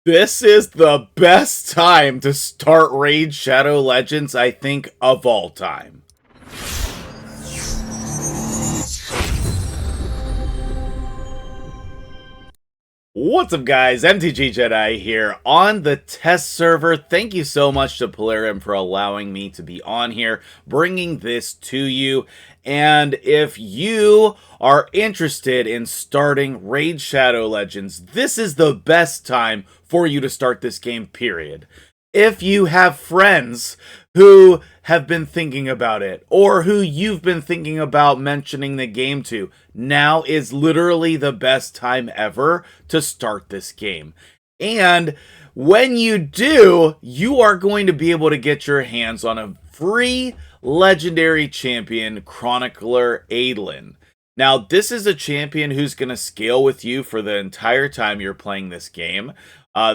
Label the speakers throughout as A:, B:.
A: This is the best time to start Raid Shadow Legends, I think, of all time. What's up, guys? MtgJedi here on the test server. Thank you so much to Polarium for allowing me to be on here, bringing this to you. And if you are interested in starting Raid Shadow Legends, this is the best time for you to start this game, period. If you have friends who have been thinking about it, or who you've been thinking about mentioning the game to, now is literally the best time ever to start this game. And when you do, you are going to be able to get your hands on a free legendary champion, Chronicler Adelyn. Now, this is a champion who's going to scale with you for the entire time you're playing this game.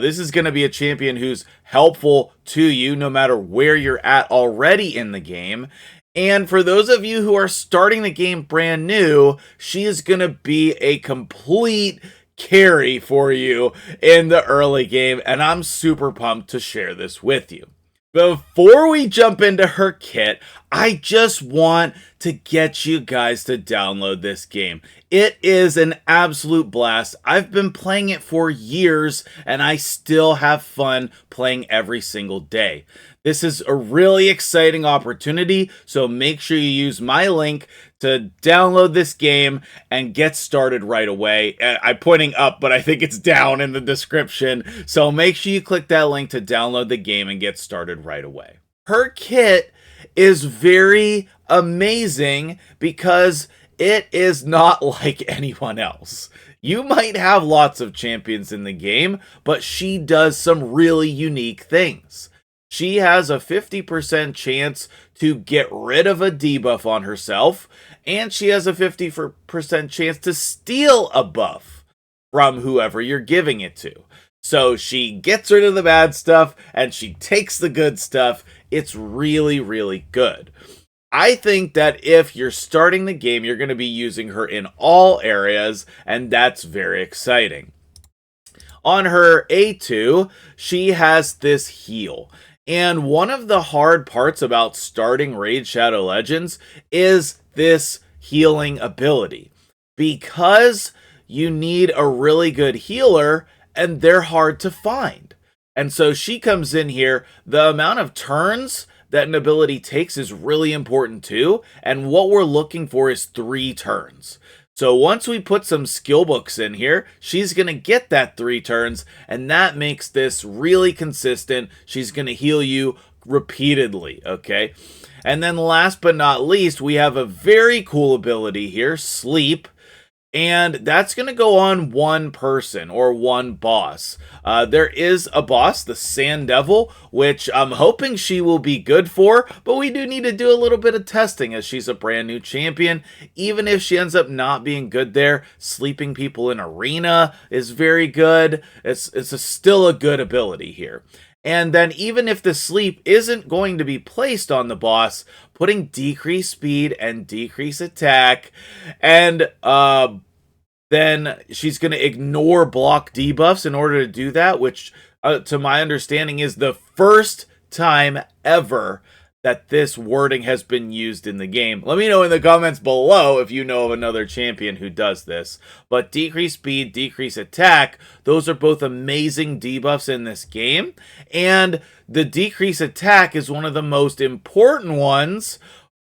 A: This is going to be a champion who's helpful to you no matter where you're at already in the game. And for those of you who are starting the game brand new, she is going to be a complete carry for you in the early game. And I'm super pumped to share this with you. Before we jump into her kit, I just want to get you guys to download this game. It is an absolute blast. I've been playing it for years, and I still have fun playing every single day. This is a really exciting opportunity, so make sure you use my link to download this game and get started right away. I'm pointing up, but I think it's down in the description, so make sure you click that link to download the game and get started right away. Her kit is very amazing because it is not like anyone else. You might have lots of champions in the game, but she does some really unique things. She has a 50% chance to get rid of a debuff on herself, and she has a 50% chance to steal a buff from whoever you're giving it to. So she gets rid of the bad stuff, and she takes the good stuff. It's really, really good. I think that if you're starting the game, you're going to be using her in all areas, and that's very exciting. On her A2, she has this heal. And one of the hard parts about starting Raid Shadow Legends is this healing ability. Because you need a really good healer, and they're hard to find. And so she comes in here, the amount of turns that an ability takes is really important too, and what we're looking for is 3 turns. So once we put some skill books in here, she's going to get that 3 turns, and that makes this really consistent. She's going to heal you repeatedly, okay? And then last but not least, we have a very cool ability here, Sleep. And that's going to go on one person or one boss. There is a boss, the Sand Devil, which I'm hoping she will be good for, but we do need to do a little bit of testing as she's a brand new champion. Even if she ends up not being good there, sleeping people in arena is very good. It's still a good ability here. And then even if the sleep isn't going to be placed on the boss, putting decreased speed and decreased attack, and then she's going to ignore block debuffs in order to do that, which to my understanding is the first time ever that this wording has been used in the game. Let me know in the comments below if you know of another champion who does this. But decrease speed, decrease attack, those are both amazing debuffs in this game. And the decrease attack is one of the most important ones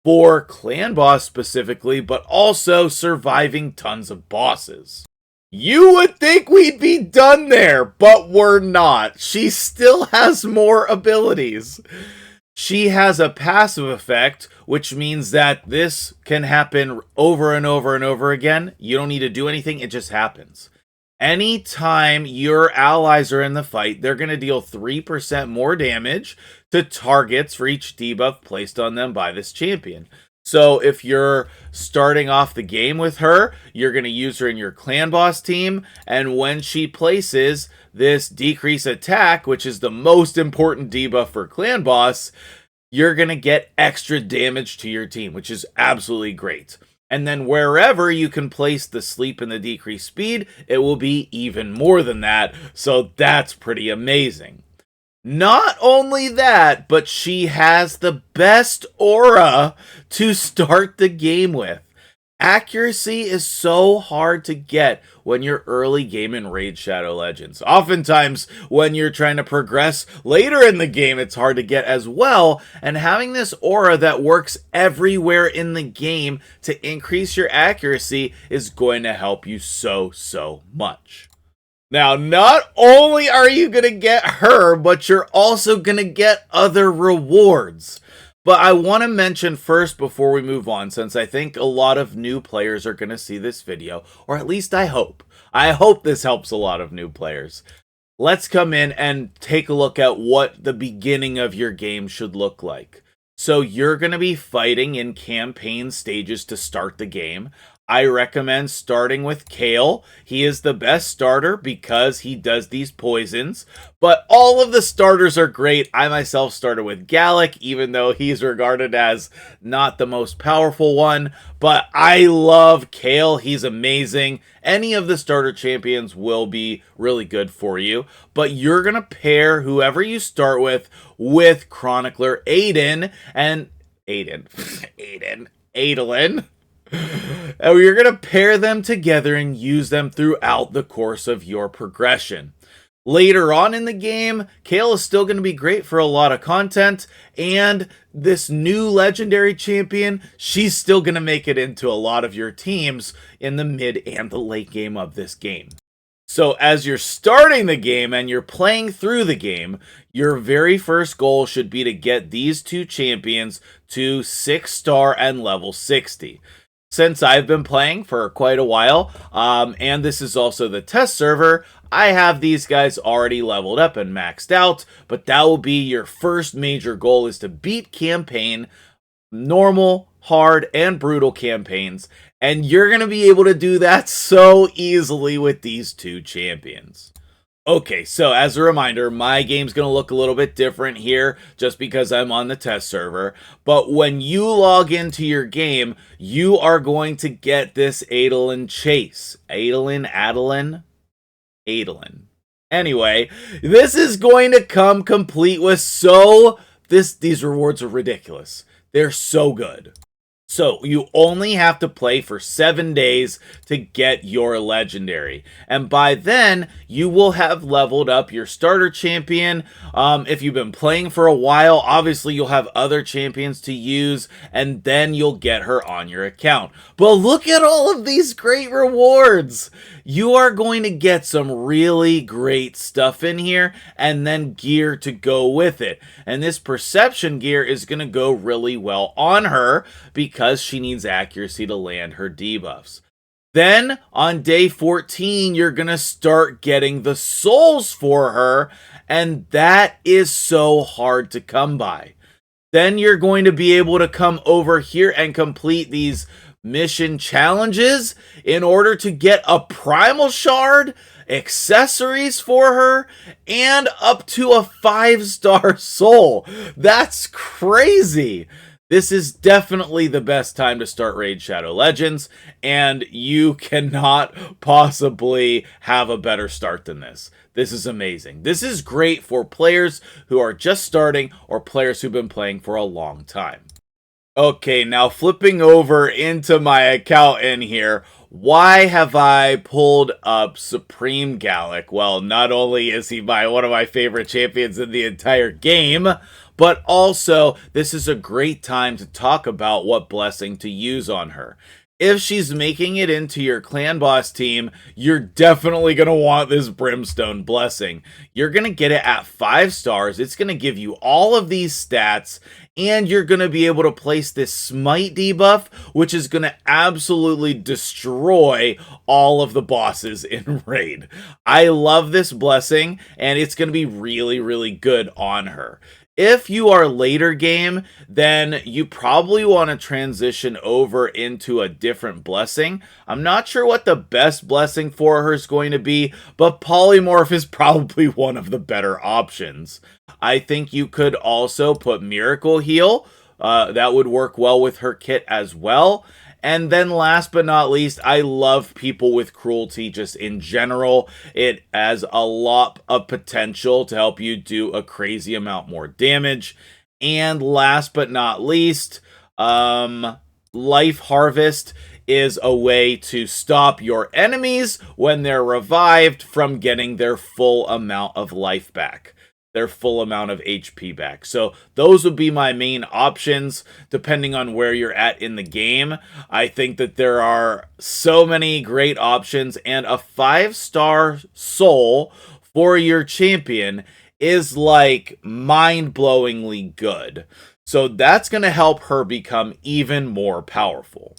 A: for clan boss specifically, but also surviving tons of bosses. You would think we'd be done there, but we're not. She still has more abilities. She has a passive effect, which means that this can happen over and over and over again. You don't need to do anything, it just happens. Anytime your allies are in the fight, they're going to deal 3% more damage to targets for each debuff placed on them by this champion. So if you're starting off the game with her, you're going to use her in your clan boss team, and when she places this decrease attack, which is the most important debuff for clan boss, you're going to get extra damage to your team, which is absolutely great. And then wherever you can place the sleep and the decreased speed, it will be even more than that. So that's pretty amazing. Not only that, but she has the best aura to start the game with. Accuracy is so hard to get when you're early game in Raid Shadow Legends. Oftentimes, when you're trying to progress later in the game, it's hard to get as well, and having this aura that works everywhere in the game to increase your accuracy is going to help you so much. Now, not only are you going to get her, but you're also going to get other rewards. But I want to mention first before we move on, since I think a lot of new players are going to see this video, or at least I hope. I hope this helps a lot of new players. Let's come in and take a look at what the beginning of your game should look like. So you're going to be fighting in campaign stages to start the game. I recommend starting with Kale. He is the best starter because he does these poisons, but all of the starters are great. I myself started with Gallic, even though he's regarded as not the most powerful one, but I love Kale. He's amazing. Any of the starter champions will be really good for you, but you're going to pair whoever you start with Chronicler Adelyn and Adelyn. And you're going to pair them together and use them throughout the course of your progression. Later on in the game, Kale is still going to be great for a lot of content, and this new legendary champion, she's still going to make it into a lot of your teams in the mid and the late game of this game. So as you're starting the game and you're playing through the game, your very first goal should be to get these two champions to 6-star and level 60. Since I've been playing for quite a while, and this is also the test server, I have these guys already leveled up and maxed out, but that will be your first major goal, is to beat campaign, normal, hard, and brutal campaigns, and you're going to be able to do that so easily with these two champions. Okay, so as a reminder, my game's going to look a little bit different here just because I'm on the test server. But when you log into your game, you are going to get this Adelyn chase. Adelyn. Anyway, this is going to come complete with these rewards are ridiculous. They're so good. So you only have to play for 7 days to get your legendary. And by then, you will have leveled up your starter champion. If you've been playing for a while, obviously you'll have other champions to use, and then you'll get her on your account. But look at all of these great rewards. You are going to get some really great stuff in here, and then gear to go with it. And this perception gear is going to go really well on her because she needs accuracy to land her debuffs. Then on day 14, you're going to start getting the souls for her, and that is so hard to come by. Then you're going to be able to come over here and complete these mission challenges in order to get a primal shard, accessories for her, and up to a 5-star soul. That's crazy. This is definitely the best time to start Raid Shadow Legends, and you cannot possibly have a better start than this. This is amazing. This is great for players who are just starting or players who've been playing for a long time. Okay, now flipping over into my account in here, why have I pulled up Supreme Gallic? Well, not only is he one of my favorite champions in the entire game, but also this is a great time to talk about what blessing to use on her. If she's making it into your clan boss team, you're definitely going to want this Brimstone blessing. You're going to get it at 5 stars. It's going to give you all of these stats, and you're going to be able to place this smite debuff, which is going to absolutely destroy all of the bosses in Raid. I love this blessing, and it's going to be really good on her. If you are later game, then you probably want to transition over into a different blessing. I'm not sure what the best blessing for her is going to be, but Polymorph is probably one of the better options. I think you could also put Miracle Heal. That would work well with her kit as well. And then last but not least, I love people with cruelty just in general. It has a lot of potential to help you do a crazy amount more damage. And last but not least, Life Harvest is a way to stop your enemies when they're revived from getting their full amount of life back, their full amount of HP back. So those would be my main options depending on where you're at in the game. I think that there are so many great options, and a 5-star soul for your champion is like mind-blowingly good. So that's going to help her become even more powerful.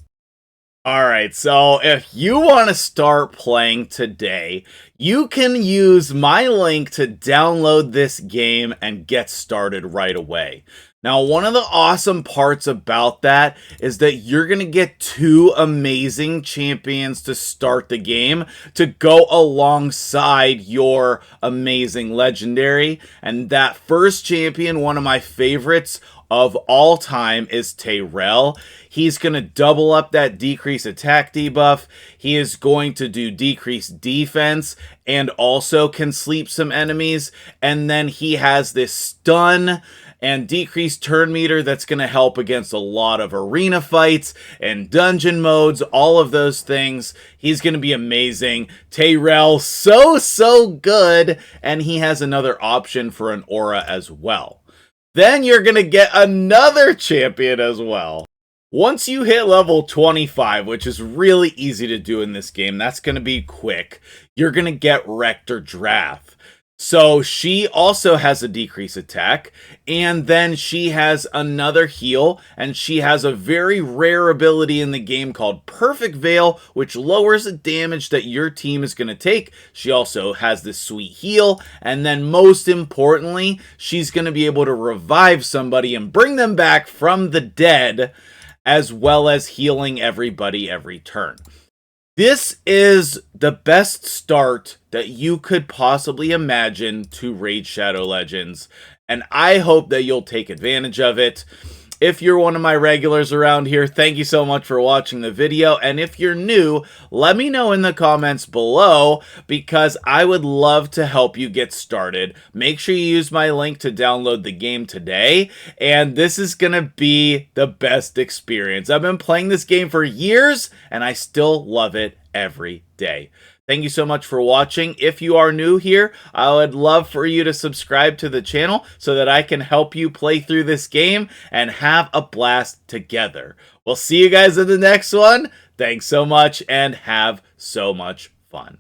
A: Alright, so if you want to start playing today, you can use my link to download this game and get started right away. Now, one of the awesome parts about that is that you're going to get 2 amazing champions to start the game to go alongside your amazing legendary. And that first champion, one of my favorites of all time, is Tayrel. He's going to double up that decrease attack debuff. He is going to do decreased defense and also can sleep some enemies. And then he has this stun and decreased turn meter that's going to help against a lot of arena fights and dungeon modes, all of those things. He's going to be amazing. Tayrel, so good. And he has another option for an aura as well. Then you're going to get another champion as well. Once you hit level 25, which is really easy to do in this game, that's going to be quick, you're going to get Rector Drath. So she also has a decrease attack, and then she has another heal, and she has a very rare ability in the game called Perfect Veil, which lowers the damage that your team is going to take. She also has this sweet heal, and then most importantly, she's going to be able to revive somebody and bring them back from the dead, as well as healing everybody every turn. This is the best start that you could possibly imagine to Raid Shadow Legends, and I hope that you'll take advantage of it. If you're one of my regulars around here, thank you so much for watching the video, and if you're new, let me know in the comments below, because I would love to help you get started. Make sure you use my link to download the game today, and this is gonna be the best experience. I've been playing this game for years, and I still love it every day. Thank you so much for watching. If you are new here, I would love for you to subscribe to the channel so that I can help you play through this game and have a blast together. We'll see you guys in the next one. Thanks so much and have so much fun.